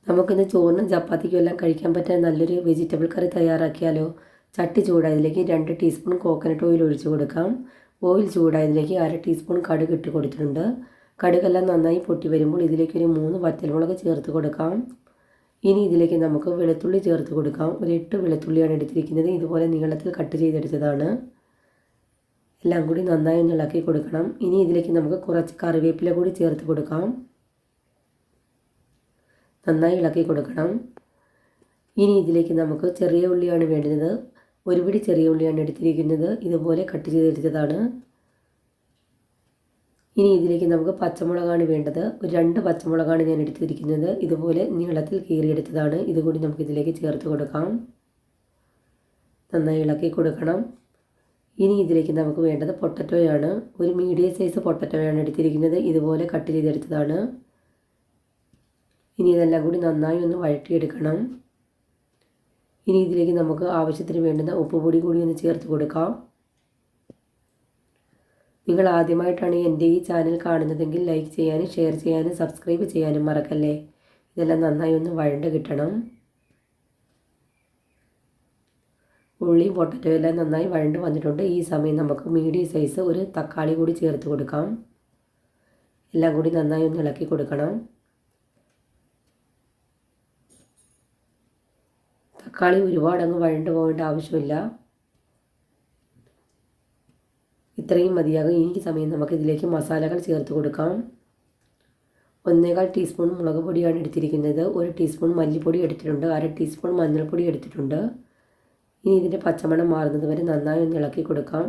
നമുക്കിന്ന് ചോറിനും ചപ്പാത്തിക്കും എല്ലാം കഴിക്കാൻ പറ്റാൻ നല്ലൊരു വെജിറ്റബിൾ കറി തയ്യാറാക്കിയാലോ. ചട്ടി ചൂടായതിലേക്ക് 2 ടീസ്പൂൺ കോക്കനട്ട് ഓയിൽ ഒഴിച്ച് കൊടുക്കാം. ഓയിൽ ചൂടായതിലേക്ക് 1/2 ടീസ്പൂൺ കടുക് ഇട്ട് കൊടുത്തിട്ടുണ്ട്. കടുകെല്ലാം നന്നായി പൊട്ടി വരുമ്പോൾ ഇതിലേക്ക് ഒരു 3 വറ്റൽമുളക് ചേർത്ത് കൊടുക്കാം. ഇനി ഇതിലേക്ക് നമുക്ക് വെളുത്തുള്ളി ചേർത്ത് കൊടുക്കാം. ഒരു 8 വെളുത്തുള്ളിയാണ് എടുത്തിരിക്കുന്നത്. ഇതുപോലെ നീളത്തിൽ കട്ട് ചെയ്തെടുത്തതാണ്. എല്ലാം കൂടി നന്നായി ഒന്ന് ഇളക്കി കൊടുക്കണം. ഇനി ഇതിലേക്ക് നമുക്ക് കുറച്ച് കറിവേപ്പില കൂടി ചേർത്ത് കൊടുക്കാം. നന്നായി ഇളക്കി കൊടുക്കണം. ഇനി ഇതിലേക്ക് നമുക്ക് ചെറിയ ഉള്ളിയാണ് വേണ്ടുന്നത്. ഒരു പിടി ചെറിയ ഉള്ളിയാണ് എടുത്തിരിക്കുന്നത്. ഇതുപോലെ കട്ട് ചെയ്തെടുത്തതാണ്. ഇനി ഇതിലേക്ക് നമുക്ക് പച്ചമുളകാണ് വേണ്ടത്. ഒരു 2 പച്ചമുളകാണ് ഞാൻ എടുത്തിരിക്കുന്നത്. ഇതുപോലെ നീളത്തിൽ കീറിയെടുത്തതാണ്. ഇതുകൂടി നമുക്ക് ഇതിലേക്ക് ചേർത്ത് കൊടുക്കാം. നന്നായി ഇളക്കി കൊടുക്കണം. ഇനി ഇതിലേക്ക് നമുക്ക് വേണ്ടത് പൊട്ടറ്റോയാണ്. ഒരു മീഡിയം സൈസ് പൊട്ടറ്റോയാണ് എടുത്തിരിക്കുന്നത്. ഇതുപോലെ കട്ട് ചെയ്തെടുത്തതാണ്. ഇനി ഇതെല്ലാം കൂടി നന്നായി ഒന്ന് വഴറ്റിയെടുക്കണം. ഇനി ഇതിലേക്ക് നമുക്ക് ആവശ്യത്തിന് വേണ്ടുന്ന ഉപ്പുപൊടി കൂടി ഒന്ന് ചേർത്ത് കൊടുക്കാം. നിങ്ങൾ ആദ്യമായിട്ടാണ് എൻ്റെ ഈ ചാനൽ കാണുന്നതെങ്കിൽ ലൈക്ക് ചെയ്യാനും ഷെയർ ചെയ്യാനും സബ്സ്ക്രൈബ് ചെയ്യാനും മറക്കല്ലേ. ഇതെല്ലാം നന്നായി ഒന്ന് വഴണ്ട് കിട്ടണം. ഉള്ളിയും പൊട്ടറ്റോ എല്ലാം നന്നായി വഴണ്ട് വന്നിട്ടുണ്ട്. ഈ സമയം നമുക്ക് മീഡിയം സൈസ് ഒരു തക്കാളി കൂടി ചേർത്ത് കൊടുക്കാം. എല്ലാം കൂടി നന്നായി ഒന്ന് ഇളക്കി കൊടുക്കണം. തക്കാളി ഒരുപാട് അങ്ങ് വഴണ്ട് പോകേണ്ട ആവശ്യമില്ല. ഇത്രയും മതിയാകും. ഈ സമയം നമുക്ക് ഇതിലേക്ക് മസാലകൾ ചേർത്ത് കൊടുക്കാം. 1/4 ടീസ്പൂൺ മുളക് പൊടിയാണ് എടുത്തിരിക്കുന്നത്. 1 ടീസ്പൂൺ മല്ലിപ്പൊടി എടുത്തിട്ടുണ്ട്. 1/2 ടീസ്പൂൺ മഞ്ഞൾപ്പൊടി എടുത്തിട്ടുണ്ട്. ഇനി ഇതിൻ്റെ പച്ചമണം മാറുന്നത് വരെ നന്നായി ഒന്ന് ഇളക്കി കൊടുക്കാം.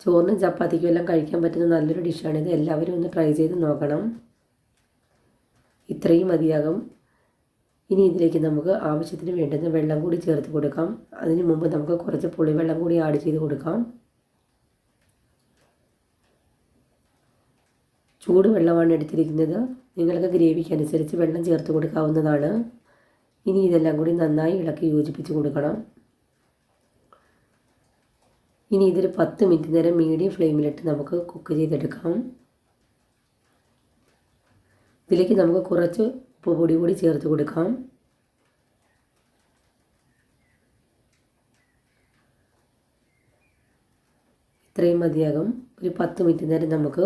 ചോറിനും ചപ്പാത്തിക്കും എല്ലാം കഴിക്കാൻ പറ്റുന്ന നല്ലൊരു ഡിഷാണിത്. എല്ലാവരും ഒന്ന് ട്രൈ ചെയ്ത് നോക്കണം. ഇത്രയും മതിയാകും. ഇനി ഇതിലേക്ക് നമുക്ക് ആവശ്യത്തിന് വേണ്ടുന്ന വെള്ളം കൂടി ചേർത്ത് കൊടുക്കാം. അതിന് മുമ്പ് നമുക്ക് കുറച്ച് പുളിവെള്ളം കൂടി ആഡ് ചെയ്ത് കൊടുക്കാം. ചൂട് വെള്ളമാണ് എടുത്തിരിക്കുന്നത്. നിങ്ങൾക്ക് ഗ്രേവിക്ക് അനുസരിച്ച് വെള്ളം ചേർത്ത് കൊടുക്കാവുന്നതാണ്. ഇനി ഇതെല്ലാം കൂടി നന്നായി ഇളക്കി യോജിപ്പിച്ച് കൊടുക്കണം. ഇനി ഇതൊരു 10 മിനിറ്റ് നേരം മീഡിയം ഫ്ലെയിമിലിട്ട് നമുക്ക് കുക്ക് ചെയ്തെടുക്കാം. ഇതിലേക്ക് നമുക്ക് കുറച്ച് ഉപ്പുപൊടി കൂടി ചേർത്ത് കൊടുക്കാം. ഇത്രയും മതിയാകും. ഒരു 10 മിനിറ്റ് നേരം നമുക്ക്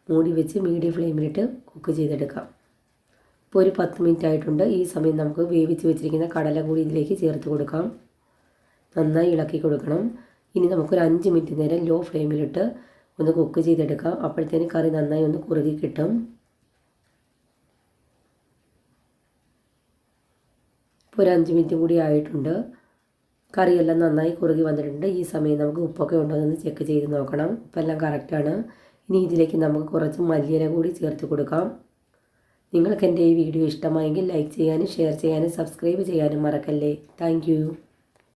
മൂടി വെച്ച് മീഡിയം ഫ്ലെയിമിലിട്ട് കുക്ക് ചെയ്തെടുക്കാം. ഇപ്പോൾ ഒരു 10 മിനിറ്റ് ആയിട്ടുണ്ട്. ഈ സമയം നമുക്ക് വേവിച്ച് വെച്ചിരിക്കുന്ന കടല കൂടി ഇതിലേക്ക് ചേർത്ത് കൊടുക്കാം. നന്നായി ഇളക്കി കൊടുക്കണം. ഇനി നമുക്കൊരു 5 മിനിറ്റ് നേരം ലോ ഫ്ലെയിമിലിട്ട് ഒന്ന് കുക്ക് ചെയ്തെടുക്കാം. അപ്പോഴത്തേന് കറി നന്നായി ഒന്ന് കുറുകി കിട്ടും. ഇപ്പോൾ ഒരു 5 മിനിറ്റ് കൂടി ആയിട്ടുണ്ട്. കറിയെല്ലാം നന്നായി കുറുകി വന്നിട്ടുണ്ട്. ഈ സമയം നമുക്ക് ഉപ്പൊക്കെ ഉണ്ടോ എന്ന് ചെക്ക് ചെയ്ത് നോക്കണം. ഉപ്പെല്ലാം കറക്റ്റാണ്. ഇനി ഇതിലേക്ക് നമുക്ക് കുറച്ച് മല്ലിയില കൂടി ചേർത്ത് കൊടുക്കാം. നിങ്ങൾക്ക് എൻ്റെ ഈ വീഡിയോ ഇഷ്ടമായെങ്കിൽ ലൈക്ക് ചെയ്യാനും ഷെയർ ചെയ്യാനും സബ്സ്ക്രൈബ് ചെയ്യാനും മറക്കല്ലേ. താങ്ക്